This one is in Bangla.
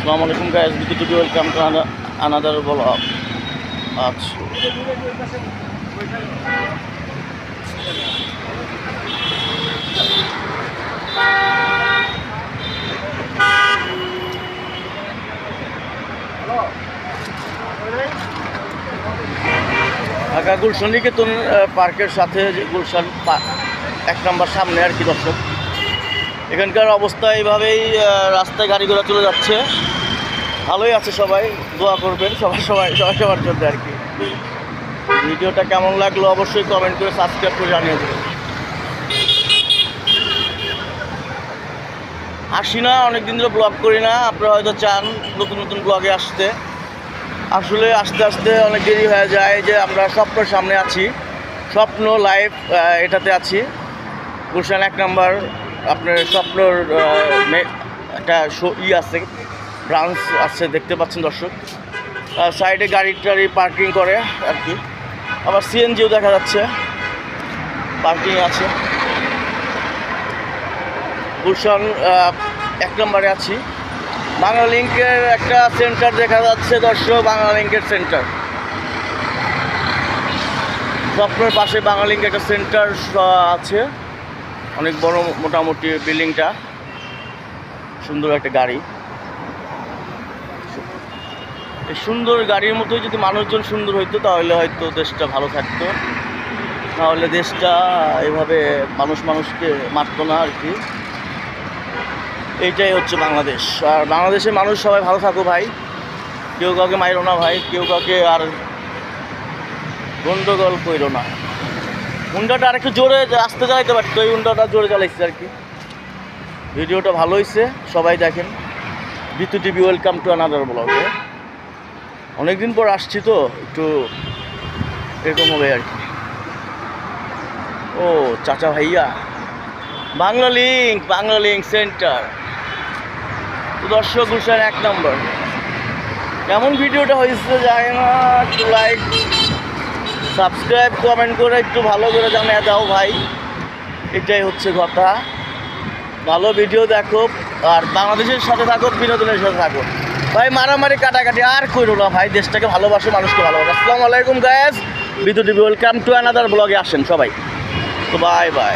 আসসালামু আলাইকুম গাইস, বিদ্যুৎ ওয়েলকাম টু আনাদার ব্লগ। আচ্ছা, ঢাকা গুলশান নিকেতন পার্কের সাথে যে গুলশান 1 নম্বর সামনে আর কি দর্শক, এখানকার অবস্থা এইভাবেই। রাস্তায় গাড়ি ঘোড়া চলে যাচ্ছে, ভালোই আছে। সবাই দোয়া করবেন, সবার জন্য আর কি। ভিডিওটা কেমন লাগলো অবশ্যই কমেন্ট করে সাবস্ক্রাইব করে জানিয়ে দেবেন। আসি না, অনেকদিন ধরে ব্লগ করি না। আপনারা হয়তো চান নতুন নতুন ব্লগে আসতে, আসলে আস্তে আস্তে অনেক দেরি হয়ে যায়। যে আমরা স্বপ্নের সামনে আছি, স্বপ্ন লাইভ এটাতে আছি। গুলশান 1 নম্বর আপনার স্বপ্নর একটা আছে, ব্রাঞ্চ আছে, দেখতে পাচ্ছেন দর্শক। সাইডে গাড়ি টাড়ি পার্কিং করে আর কি। আবার সিএনজিও দেখা যাচ্ছে, পার্কিং আছে। গুলশান 1 নম্বরে আছি। বাংলালিংকের একটা সেন্টার দেখা যাচ্ছে দর্শক, বাংলালিংকের সেন্টার। স্বপ্নের পাশে বাংলালিংকের একটা সেন্টার আছে, অনেক বড় মোটামুটি বিল্ডিংটা, সুন্দর একটা গাড়ি। এই সুন্দর গাড়ির মতোই যদি মানুষজন সুন্দর হইতো তাহলে হয়তো দেশটা ভালো থাকতো, নাহলে দেশটা এভাবে মানুষকে মারতো না আর কি। এইটাই হচ্ছে বাংলাদেশ। আর বাংলাদেশের মানুষ সবাই ভালো থাকো ভাই, কেউ কাউকে মাইরো না ভাই, কেউ কাউকে আর গন্ডগোল করো না। হুন্ডাটা আরেকটু জোরে আসতে চালাইতে পারতো, এই হুন্ডাটা জোরে চালাইছে আর কি। ভিডিওটা ভালো হয়েছে, সবাই দেখেন। বিদ্যুৎ টিভি ওয়েলকাম টু আনাদার ব্লগে। অনেকদিন পর আসছি তো, একটু এরকম হবে আর কি। ও চাচা ভাইয়া, বাংলালিংক সেন্টার তো দর্শক, গুলশান 1 নম্বর। কেমন ভিডিওটা হয়েছে যায় না, একটু লাইক সাবস্ক্রাইব কমেন্ট করে একটু ভালো করে জানিয়ে দাও ভাই। এটাই হচ্ছে কথা। ভালো ভিডিও দেখো আর বাংলাদেশের সাথে থাকো, বিনোদনের সাথে থাকো ভাই। মারামারি কাটাকাটি আর করো না ভাই, দেশটাকে ভালোবাসো, মানুষকে ভালোবাসো। আসসালামু আলাইকুম গাইস, বিদ্যুৎ টিভি ওয়েলকাম টু আনাদার ব্লগে আসেন সবাই। তো বাই বাই।